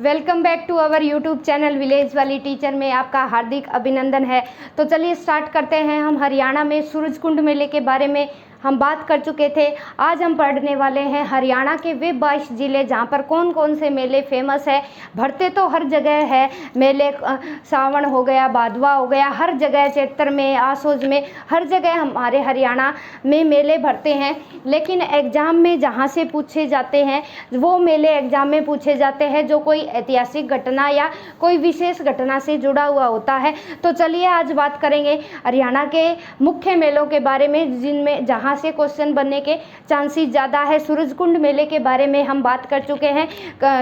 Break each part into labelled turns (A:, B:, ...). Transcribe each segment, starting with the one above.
A: Welcome back to our YouTube channel village वाली teacher में आपका हार्दिक अभिनंदन है। तो चलिए स्टार्ट करते हैं। हम हरियाणा में सूरजकुंड मेले के बारे में हम बात कर चुके थे। आज हम पढ़ने वाले हैं हरियाणा के वे 22 ज़िले जहाँ पर कौन कौन से मेले फेमस है। भरते तो हर जगह है मेले, सावन हो गया, भादवा हो गया, हर जगह चैत्र में, आसोज में, हर जगह हमारे हरियाणा में मेले भरते हैं। लेकिन एग्ज़ाम में जहाँ से पूछे जाते हैं वो मेले एग्ज़ाम में पूछे जाते हैं जो कोई ऐतिहासिक घटना या कोई विशेष घटना से जुड़ा हुआ होता है। तो चलिए आज बात करेंगे हरियाणा के मुख्य मेलों के बारे में जिनमें जहाँ से क्वेश्चन बनने के चांसेस ज़्यादा है। सूरजकुंड मेले के बारे में हम बात कर चुके हैं।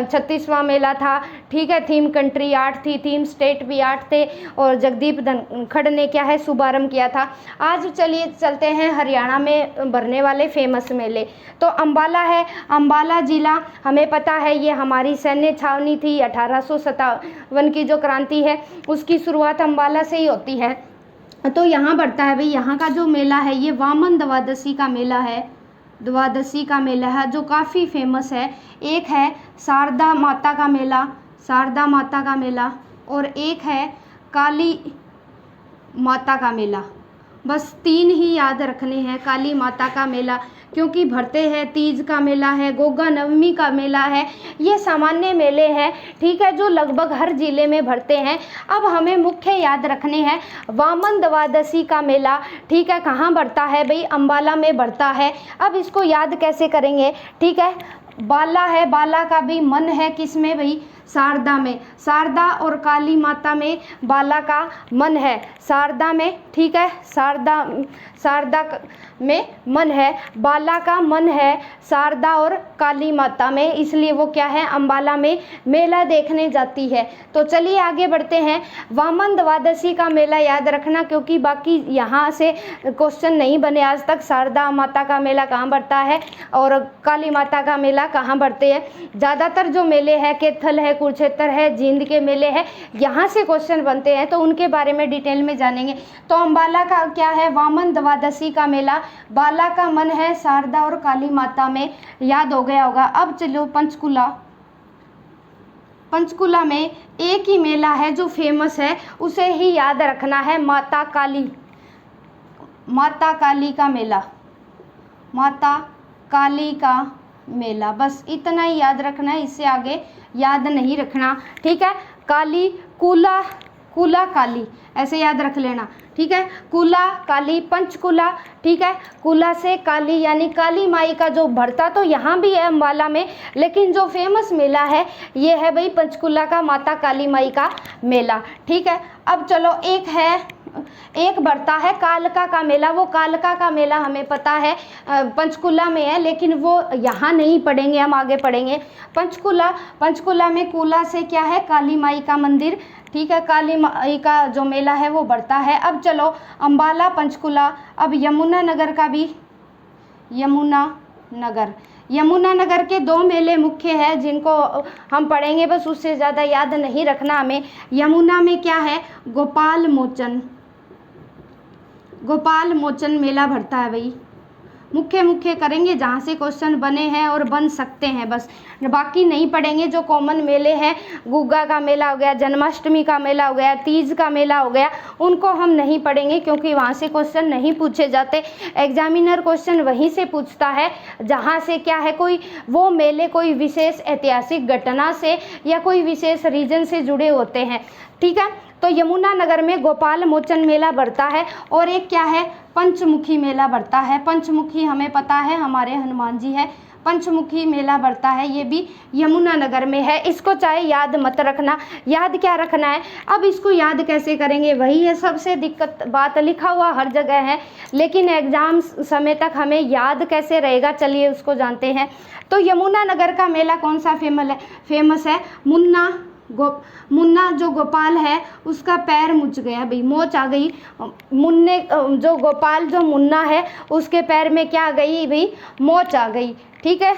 A: 36वां मेला था, ठीक है। थीम कंट्री 8 थी, थीम स्टेट भी 8 थे और जगदीप धनखड़ ने क्या है शुभारंभ किया था। आज चलिए चलते हैं हरियाणा में भरने वाले फेमस मेले। तो अम्बाला है, अम्बाला ज़िला हमें पता है ये हमारी सैन्य छावनी थी। 1857 की जो क्रांति है उसकी शुरुआत अम्बाला से ही होती है। तो यहाँ बढ़ता है भाई, यहाँ का जो मेला है ये वामन द्वादशी का मेला है। द्वादशी का मेला है जो काफ़ी फेमस है। एक है शारदा माता का मेला, शारदा माता का मेला, और एक है काली माता का मेला। बस 3 ही याद रखने हैं। काली माता का मेला क्योंकि भरते हैं, तीज का मेला है, गोगा नवमी का मेला है, ये सामान्य मेले हैं, ठीक है, जो लगभग हर ज़िले में भरते हैं। अब हमें मुख्य याद रखने हैं वामन द्वादशी का मेला, ठीक है, कहाँ भरता है भाई, अम्बाला में भरता है। अब इसको याद कैसे करेंगे, ठीक है। बाला है, बाला का भी मन है किस में भाई, शारदा में। शारदा और काली माता में बाला का मन है, शारदा में, ठीक है, शारदा में मन है, बाला का मन है शारदा और काली माता में, इसलिए वो क्या है अम्बाला में मेला देखने जाती है। तो चलिए आगे बढ़ते हैं। वामन द्वादशी का मेला याद रखना क्योंकि बाकी यहाँ से क्वेश्चन नहीं बने आज तक। शारदा माता का मेला कहाँ बढ़ता है और काली माता का मेला कहाँ बढ़ते हैं। ज़्यादातर जो मेले हैं कैथल है, कुरुक्षेत्र है, जींद के मेले हैं, यहाँ से क्वेश्चन बनते हैं तो उनके बारे में डिटेल में जानेंगे। तो अम्बाला का क्या है, वामन द्वादशी का मेला, बाला का मन है शारदा और काली माता में, याद हो गया होगा। अब चलो पंचकुला। पंचकुला में एक ही मेला है जो फेमस है, उसे ही याद रखना है, माता काली, माता काली का मेला, माता काली का मेला। बस इतना ही याद रखना है, इससे आगे याद नहीं रखना, ठीक है। काली, कूला, कूला काली, ऐसे याद रख लेना, ठीक है। कूला काली, पंचकुला, ठीक है। कूला से काली यानी काली माई का जो भरता तो यहाँ भी है अम्बाला में, लेकिन जो फेमस मेला है ये है भाई पंचकुला का माता काली माई का मेला, ठीक है। अब चलो एक बढ़ता है कालका का मेला। वो कालका का मेला हमें पता है पंचकुला में है, लेकिन वो यहाँ नहीं पढ़ेंगे, हम आगे पढ़ेंगे। पंचकुला में कूला से क्या है, काली माई का मंदिर, ठीक है, काली माई का जो मेला है वो बढ़ता है। अब चलो अम्बाला, पंचकुला। अब यमुनानगर का भी, यमुनानगर के 2 मेले मुख्य है जिनको हम पढ़ेंगे, बस उससे ज़्यादा याद नहीं रखना हमें। यमुना में क्या है, गोपाल मोचन मेला भरता है भाई। मुख्य करेंगे जहाँ से क्वेश्चन बने हैं और बन सकते हैं, बस बाकी नहीं पढ़ेंगे। जो कॉमन मेले हैं, गुग्गा का मेला हो गया, जन्माष्टमी का मेला हो गया, तीज का मेला हो गया, उनको हम नहीं पढ़ेंगे क्योंकि वहाँ से क्वेश्चन नहीं पूछे जाते। एग्जामिनर क्वेश्चन वहीं से पूछता है जहाँ से क्या है, कोई वो मेले कोई विशेष ऐतिहासिक घटना से या कोई विशेष रीजन से जुड़े होते हैं, ठीक है। तो यमुनानगर में गोपाल मोचन मेला बढ़ता है और एक क्या है, पंचमुखी मेला बढ़ता है। पंचमुखी हमें पता है हमारे हनुमान जी है, पंचमुखी मेला बढ़ता है, ये भी यमुनानगर में है। इसको चाहे याद मत रखना, याद क्या रखना है, अब इसको याद कैसे करेंगे, वही है सबसे दिक्कत बात। लिखा हुआ हर जगह है लेकिन एग्जाम समय तक हमें याद कैसे रहेगा, चलिए उसको जानते हैं। तो यमुनानगर का मेला कौन सा फेमस है, मुन्ना जो गोपाल है उसका पैर मुच गया भाई, मोच आ गई। जो गोपाल जो मुन्ना है उसके पैर में क्या आ गई भाई, मोच आ गई, ठीक है।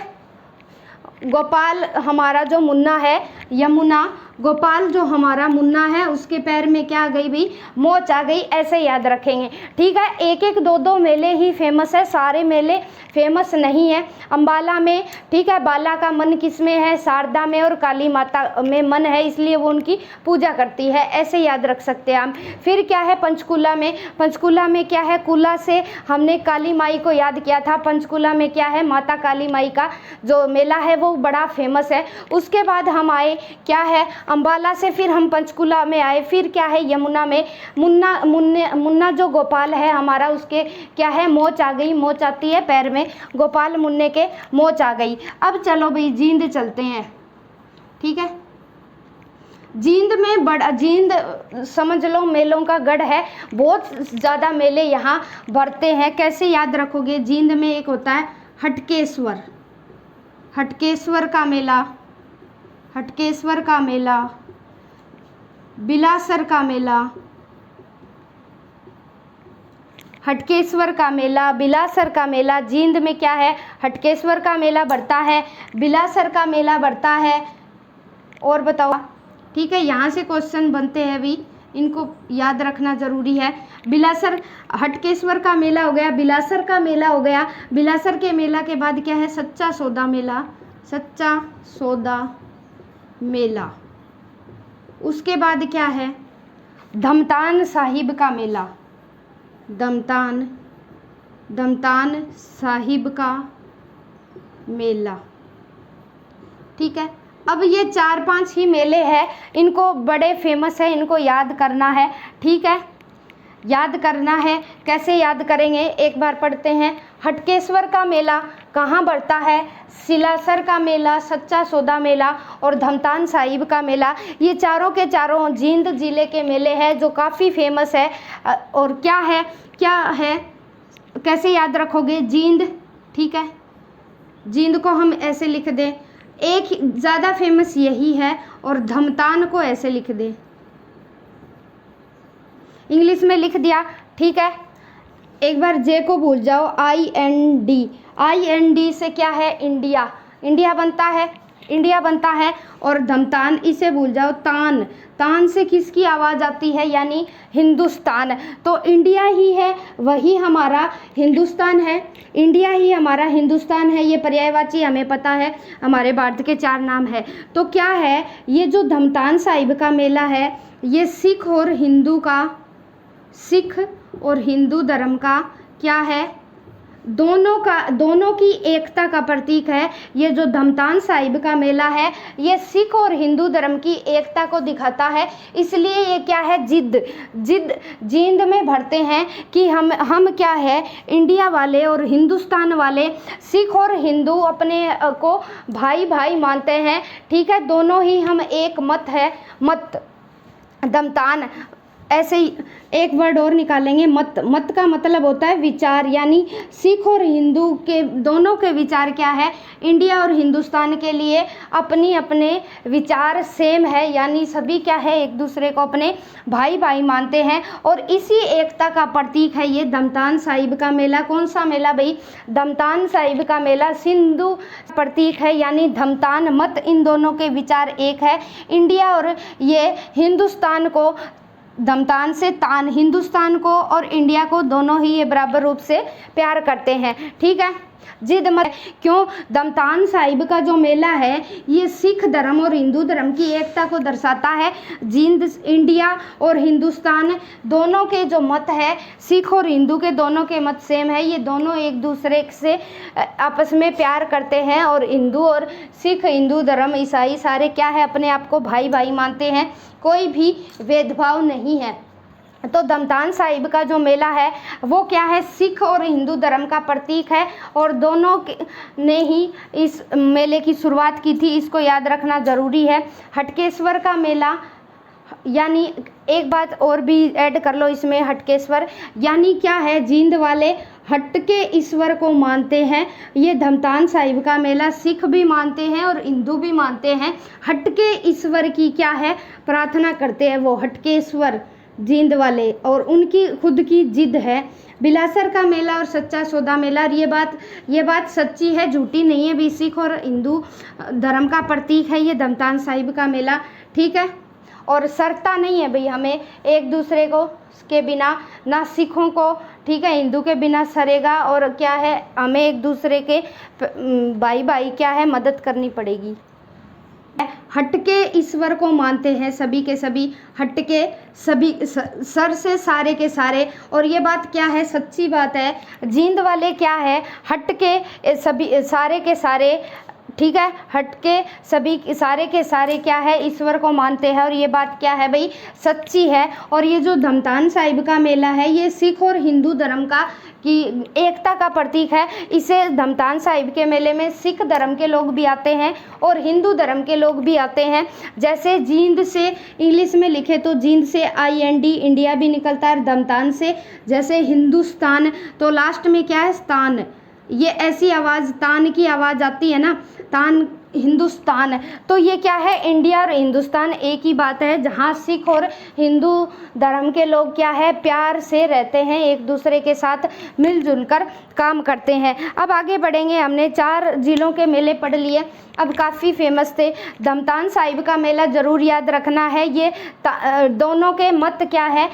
A: गोपाल हमारा जो मुन्ना है, यमुना गोपाल जो हमारा मुन्ना है उसके पैर में क्या आ गई भाई, मोच आ गई, ऐसे याद रखेंगे, ठीक है। एक 2 मेले ही फेमस है, सारे मेले फेमस नहीं है। अम्बाला में, ठीक है, बाला का मन किसमें है, शारदा में, और काली माता में मन है, इसलिए वो उनकी पूजा करती है, ऐसे याद रख सकते हैं हम। फिर क्या है पंचकूला में, पंचकूला में क्या है, कुला से हमने काली माई को याद किया था। पंचकूला में क्या है, माता काली माई का जो मेला है वो बड़ा फेमस है। उसके बाद हम आए क्या है, अम्बाला से फिर हम पंचकूला में आए। फिर क्या है, यमुना में मुन्ना जो गोपाल है हमारा, उसके क्या है, मोच आ गई, मोच आती है पैर में, गोपाल मुन्ने के मोच आ गई। अब चलो भाई जींद चलते हैं, ठीक है। जींद में जींद समझ लो मेलों का गढ़ है, बहुत ज़्यादा मेले यहाँ भरते हैं। कैसे याद रखोगे, जींद में एक होता है हटकेश्वर, हटकेश्वर का मेला, हटकेश्वर का मेला, बिलासर का मेला, हटकेश्वर का मेला, बिलासर का मेला। जींद में क्या है, हटकेश्वर का मेला बढ़ता है, बिलासर का मेला बढ़ता है। और बताओ, ठीक है, यहाँ से क्वेश्चन बनते हैं भी, इनको याद रखना ज़रूरी है। बिलासर, हटकेश्वर का मेला हो गया, बिलासर का मेला हो गया। बिलासर के मेला के बाद क्या है, सच्चा सौदा मेला, सच्चा सौदा मेला। उसके बाद क्या है, धमतान साहिब का मेला, धमतान साहिब का मेला, ठीक है। अब ये 4-5 ही मेले हैं, इनको बड़े फेमस है, इनको याद करना है, ठीक है, याद करना है। कैसे याद करेंगे, एक बार पढ़ते हैं। हटकेश्वर का मेला कहाँ बढ़ता है, सिलासर का मेला, सच्चा सौदा मेला और धमतान साहिब का मेला। ये चारों के चारों जींद ज़िले के मेले हैं जो काफ़ी फेमस है। और क्या है, क्या है, कैसे याद रखोगे, जींद, ठीक है, जींद को हम ऐसे लिख दें, एक ज़्यादा फेमस यही है, और धमतान को ऐसे लिख दें, इंग्लिश में लिख दिया, ठीक है। एक बार जे को भूल जाओ, IND से क्या है, इंडिया, इंडिया बनता है, इंडिया बनता है। और धमतान, इसे भूल जाओ, तान से किसकी आवाज़ आती है, यानी हिंदुस्तान। तो इंडिया ही है, वही हमारा हिंदुस्तान है, इंडिया ही हमारा हिंदुस्तान है। ये पर्यायवाची हमें पता है, हमारे भारत के 4 नाम है। तो क्या है, ये जो धमतान साहिब का मेला है, ये सिख और हिंदू धर्म का क्या है, दोनों की एकता का प्रतीक है। ये जो धमतान साहिब का मेला है, ये सिख और हिंदू धर्म की एकता को दिखाता है, इसलिए ये क्या है, जिद जींद में भरते हैं कि हम क्या है, इंडिया वाले और हिंदुस्तान वाले, सिख और हिंदू अपने को भाई भाई मानते हैं, ठीक है, दोनों ही हम एक मत है, मत धमतान। ऐसे ही एक वर्ड और निकालेंगे, मत का मतलब होता है विचार, यानी सिख और हिंदू के दोनों के विचार क्या है, इंडिया और हिंदुस्तान के लिए अपने विचार सेम है, यानी सभी क्या है, एक दूसरे को अपने भाई भाई मानते हैं। और इसी एकता का प्रतीक है ये धमतान साहिब का मेला। कौन सा मेला भाई, धमतान साहिब का मेला। सिंधु प्रतीक है, यानी धमतान मत, इन दोनों के विचार एक है। इंडिया और ये हिंदुस्तान को, धमतान से तान, हिंदुस्तान को और इंडिया को दोनों ही ये बराबर रूप से प्यार करते हैं, ठीक है। जिद मत क्यों, धमतान साहिब का जो मेला है ये सिख धर्म और हिंदू धर्म की एकता को दर्शाता है। जिंद, इंडिया और हिंदुस्तान दोनों के जो मत है, सिख और हिंदू के दोनों के मत सेम है, ये दोनों एक दूसरे से आपस में प्यार करते हैं। और हिंदू और सिख, हिंदू धर्म, ईसाई सारे क्या है, अपने आप को भाई भाई मानते हैं, कोई भी भेदभाव नहीं है। तो धमतान साहिब का जो मेला है वो क्या है, सिख और हिंदू धर्म का प्रतीक है, और दोनों ने ही इस मेले की शुरुआत की थी, इसको याद रखना ज़रूरी है। हटकेश्वर का मेला, यानी एक बात और भी ऐड कर लो इसमें, हटकेश्वर यानी क्या है, जींद वाले हटके ईश्वर को मानते हैं। ये धमतान साहिब का मेला सिख भी मानते हैं और हिंदू भी मानते हैं। हटके ईश्वर की क्या है, प्रार्थना करते हैं वो हटकेश्वर जींद वाले, और उनकी खुद की जिद है। बिलासर का मेला और सच्चा सौदा मेला, ये बात सच्ची है, झूठी नहीं है, भी सिख और हिंदू धर्म का प्रतीक है ये धमतान साहिब का मेला, ठीक है। और सरता नहीं है भाई हमें एक दूसरे को के बिना, ना सिखों को, ठीक है, हिंदू के बिना सरेगा, और क्या है हमें एक दूसरे के भाई भाई क्या है मदद करनी पड़ेगी। हटके ईश्वर को मानते हैं सभी के सभी, हटके सभी सर से सारे के सारे, और ये बात क्या है सच्ची बात है। जींद वाले क्या है हटके सभी सारे के सारे, ठीक है, हटके सभी सारे के सारे क्या है ईश्वर को मानते हैं, और ये बात क्या है भाई सच्ची है। और ये जो धमतान साहिब का मेला है ये सिख और हिंदू धर्म का की एकता का प्रतीक है। इसे धमतान साहिब के मेले में सिख धर्म के लोग भी आते हैं और हिंदू धर्म के लोग भी आते हैं। जैसे जींद से इंग्लिश में लिखे तो जींद से IND इंडिया भी निकलता है, धमतान से जैसे हिंदुस्तान तो लास्ट में क्या है स्थान, ये ऐसी आवाज़ तान की आवाज़ आती है ना, तान हिंदुस्तान, तो ये क्या है इंडिया और हिंदुस्तान एक ही बात है, जहाँ सिख और हिंदू धर्म के लोग क्या है प्यार से रहते हैं, एक दूसरे के साथ मिलजुल कर काम करते हैं। अब आगे बढ़ेंगे, हमने 4 जिलों के मेले पढ़ लिए, अब काफ़ी फेमस थे। धमतान साहिब का मेला ज़रूर याद रखना है, ये दोनों के मत क्या है,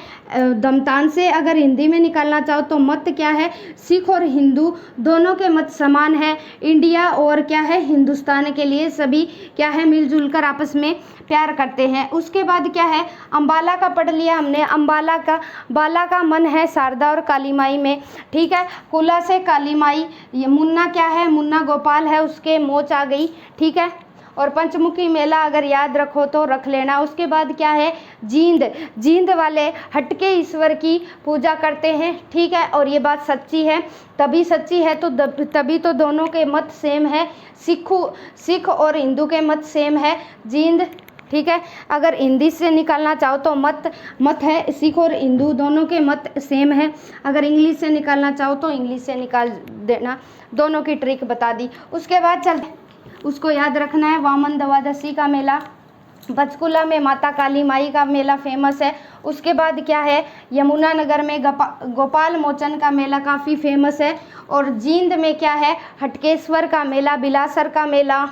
A: धमतान से अगर हिंदी में निकालना चाहो तो मत क्या है, सिख और हिंदू दोनों के मत समान है, इंडिया और क्या है हिंदुस्तान के लिए सभी क्या है मिलजुल कर आपस में प्यार करते हैं। उसके बाद क्या है अम्बाला का पढ़ लिया हमने, अम्बाला का बाला का मन है शारदा और काली माई में, ठीक है, कुला से काली माई, ये मुन्ना क्या है मुन्ना गोपाल है उसके मोच आ गई, ठीक है, और पंचमुखी मेला अगर याद रखो तो रख लेना। उसके बाद क्या है जींद, जींद वाले हटके ईश्वर की पूजा करते हैं, ठीक है, और ये बात सच्ची है, तभी सच्ची है तो तभी तो दोनों के मत सेम है, सिख और हिंदू के मत सेम है जींद, ठीक है। अगर हिंदी से निकालना चाहो तो मत है सिख और हिंदू दोनों के मत सेम है, अगर इंग्लिश से निकालना चाहो तो इंग्लिश से निकाल देना, दोनों की ट्रिक बता दी। उसके बाद चलते, उसको याद रखना है वामन द्वादशी का मेला, पंचकुला में माता काली माई का मेला फेमस है। उसके बाद क्या है यमुनानगर में गोपाल मोचन का मेला काफ़ी फेमस है, और जींद में क्या है हटकेश्वर का मेला, बिलासर का मेला,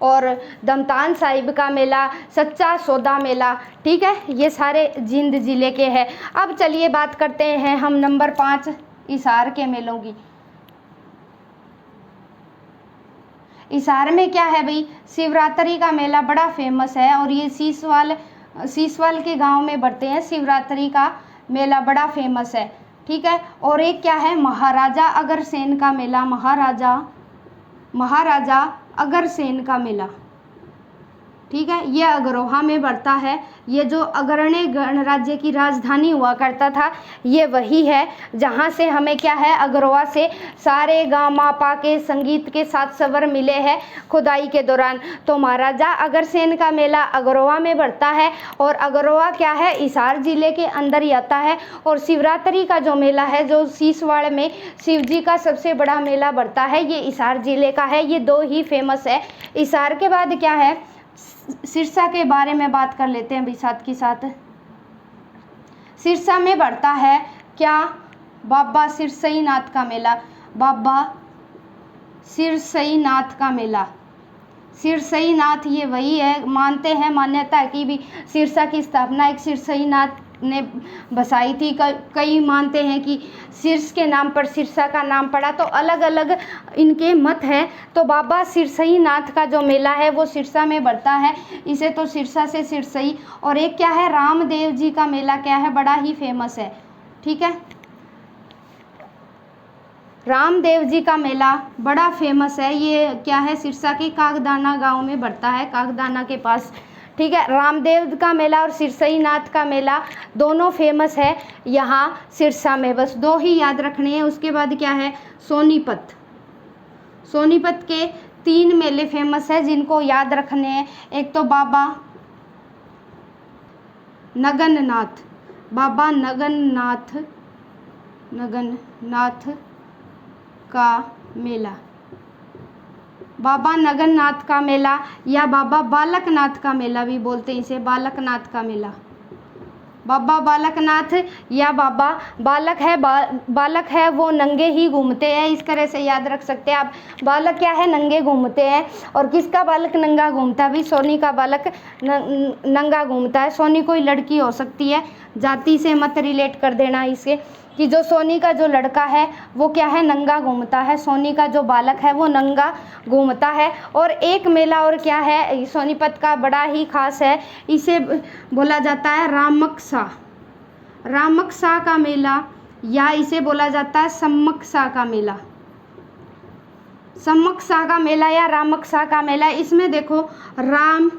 A: और धमतान साहिब का मेला, सच्चा सौदा मेला, ठीक है, ये सारे जींद जिले के हैं। अब चलिए बात करते हैं हम नंबर 5 हिसार के मेलों की। हिसार में क्या है भाई शिवरात्रि का मेला बड़ा फेमस है, और ये सीसवाल के गांव में बढ़ते हैं, शिवरात्रि का मेला बड़ा फेमस है, ठीक है। और एक क्या है महाराजा अग्रसेन का मेला, महाराजा अग्रसेन का मेला, ठीक है, ये अग्रोहा में बढ़ता है। ये जो अग्रणी गणराज्य की राजधानी हुआ करता था ये वही है, जहाँ से हमें क्या है अग्रोहा से सारे गामा पा के संगीत के साथ स्वर मिले हैं खुदाई के दौरान। तो महाराजा अग्रसेन का मेला अग्रोहा में बढ़ता है, और अग्रोहा क्या है हिसार जिले के अंदर ही आता है। और शिवरात्रि का जो मेला है जो सीसवाड़ में शिव जी का सबसे बड़ा मेला बढ़ता है, ये हिसार जिले का है। ये 2 ही फेमस है। हिसार के बाद क्या है सिरसा के बारे में बात कर लेते हैं भी साथ के साथ। सिरसा में बढ़ता है क्या बाबा सिरसई नाथ का मेला, बाबा सिरसई नाथ का मेला। सिरसई नाथ ये वही है, मानते हैं मान्यता है कि भी सिरसा की स्थापना एक सिरसई नाथ ने बसाई थी। कई मानते हैं कि सिरस के नाम पर सिरसा का नाम पड़ा, तो अलग अलग इनके मत हैं। तो बाबा सिरसई नाथ का जो मेला है वो सिरसा में बढ़ता है, इसे तो सिरसा से सिरसई। और एक क्या है रामदेव जी का मेला क्या है बड़ा ही फेमस है, ठीक है, रामदेव जी का मेला बड़ा फेमस है। ये क्या है सिरसा के कागदाना गांव में बढ़ता है, कागदाना के पास, ठीक है। रामदेव का मेला और सिरसई नाथ का मेला दोनों फेमस है यहाँ सिरसा में, बस 2 ही याद रखने हैं। उसके बाद क्या है सोनीपत, सोनीपत के 3 मेले फेमस है जिनको याद रखने हैं। एक तो बाबा नगननाथ, बाबा नगननाथ का मेला, बाबा नगननाथ का मेला, या बाबा बालकनाथ का मेला भी बोलते हैं इसे, बालकनाथ का मेला, बाबा बालकनाथ या बाबा बालक है, बालक है वो नंगे ही घूमते हैं, इस तरह से याद रख सकते हैं आप। बालक क्या है, नंगे घूमते हैं। और किसका बालक नंगा घूमता है? भाई सोनी का बालक नंगा घूमता है। सोनी कोई लड़की हो सकती है, जाति से मत रिलेट कर देना इसे, कि जो सोनी का जो लड़का है वो क्या है, नंगा घूमता है। सोनी का जो बालक है वो नंगा घूमता है। और एक मेला और क्या है सोनीपत का, बड़ा ही खास है, इसे बोला जाता है रामकसा, रामकसा का मेला, या इसे बोला जाता है सम्मकसा का मेला, सम्मकसा का मेला या रामकसा का मेला। इसमें देखो राम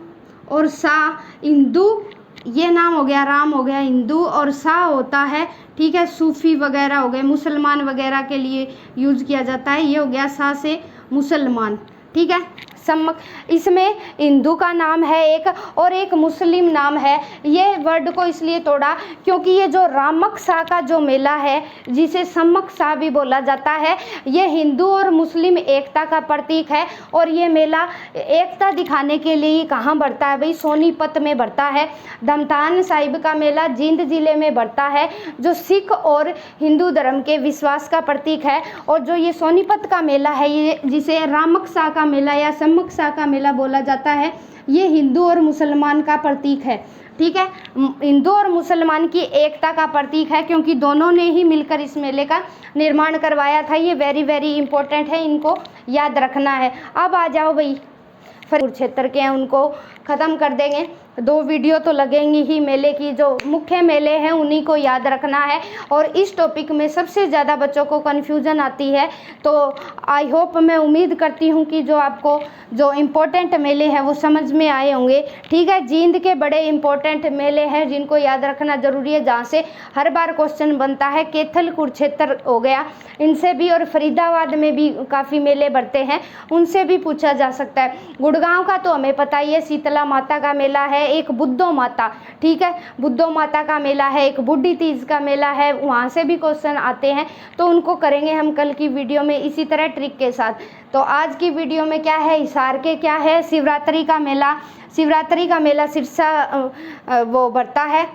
A: और सा, हिंदू ये नाम हो गया, राम हो गया हिंदू, और सा होता है, ठीक है, सूफी वगैरह हो गए, मुसलमान वगैरह के लिए यूज़ किया जाता है। ये हो गया सा से मुसलमान, ठीक है। सम्मक, इसमें हिंदू का नाम है एक और एक मुस्लिम नाम है। ये वर्ड को इसलिए तोड़ा क्योंकि ये जो रामकसा का जो मेला है, जिसे सम्मकसा भी बोला जाता है, ये हिंदू और मुस्लिम एकता का प्रतीक है। और ये मेला एकता दिखाने के लिए ही कहाँ बढ़ता है भाई, सोनीपत में बढ़ता है। धमतान साहिब का मेला जींद जिले में बढ़ता है, जो सिख और हिंदू धर्म के विश्वास का प्रतीक है। और जो ये सोनीपत का मेला है, ये जिसे रामकसा का मेला या सम्मकसा का मेला बोला जाता है, ये हिंदू और मुसलमान का प्रतीक है, ठीक है। हिंदू और मुसलमान की एकता का प्रतीक है, क्योंकि दोनों ने ही मिलकर इस मेले का निर्माण करवाया था। ये वेरी वेरी इंपॉर्टेंट है, इनको याद रखना है। अब आ जाओ भाई, फिर क्षेत्र के हैं उनको ख़त्म कर देंगे। 2 वीडियो तो लगेंगी ही मेले की, जो मुख्य मेले हैं उन्हीं को याद रखना है। और इस टॉपिक में सबसे ज़्यादा बच्चों को कन्फ्यूज़न आती है, तो आई होप, मैं उम्मीद करती हूँ कि जो आपको जो इम्पोर्टेंट मेले हैं वो समझ में आए होंगे, ठीक है। जींद के बड़े इम्पोर्टेंट मेले हैं जिनको याद रखना ज़रूरी है, जहाँ से हर बार क्वेश्चन बनता है। कैथल कुरुक्षेत्र हो गया, इनसे भी, और फरीदाबाद में भी काफ़ी मेले बढ़ते हैं, उनसे भी पूछा जा सकता है। गुड़गांव का तो हमें पता ही है, शीतला माता का मेला है, एक बुद्धो माता, ठीक है, बुद्धो माता का मेला है, एक बुढ़ी तीज का मेला है, वहाँ से भी क्वेश्चन आते हैं। तो उनको करेंगे हम कल की वीडियो में इसी तरह ट्रिक के साथ। तो आज की वीडियो में क्या है, हिसार के क्या है, शिवरात्रि का मेला, शिवरात्रि का मेला सिरसा वो बढ़ता है,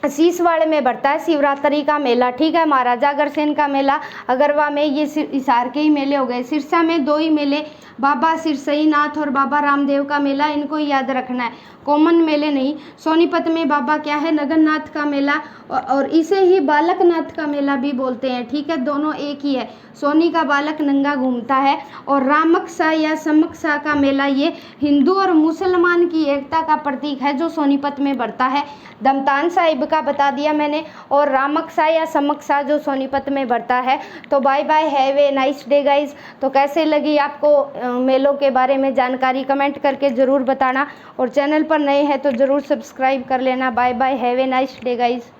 A: शीशवाड़ में बढ़ता है शिवरात्रि का मेला, ठीक है। महाराजा अग्रसेन का मेला अगरवा में, ये हिसार के ही मेले हो गए। सिरसा में 2 ही मेले, बाबा सिरसईनाथ और बाबा रामदेव का मेला, इनको याद रखना है, कॉमन मेले नहीं। सोनीपत में बाबा क्या है, नगरनाथ का मेला, और इसे ही बालकनाथ का मेला भी बोलते हैं, ठीक है, दोनों एक ही है। सोनी का बालक नंगा घूमता है। और रामकसा या सम्मकसा का मेला, ये हिंदू और मुसलमान की एकता का प्रतीक है, जो सोनीपत में बढ़ता है। धमतान साहिब का बता दिया मैंने, और रामकसा या सम्मकसा जो सोनीपत में बढ़ता है। तो bye bye, have a nice day guys. तो कैसे लगी आपको मेलों के बारे में जानकारी, कमेंट करके ज़रूर बताना, और चैनल पर नए हैं तो ज़रूर सब्सक्राइब कर लेना। Bye bye, have a nice day guys.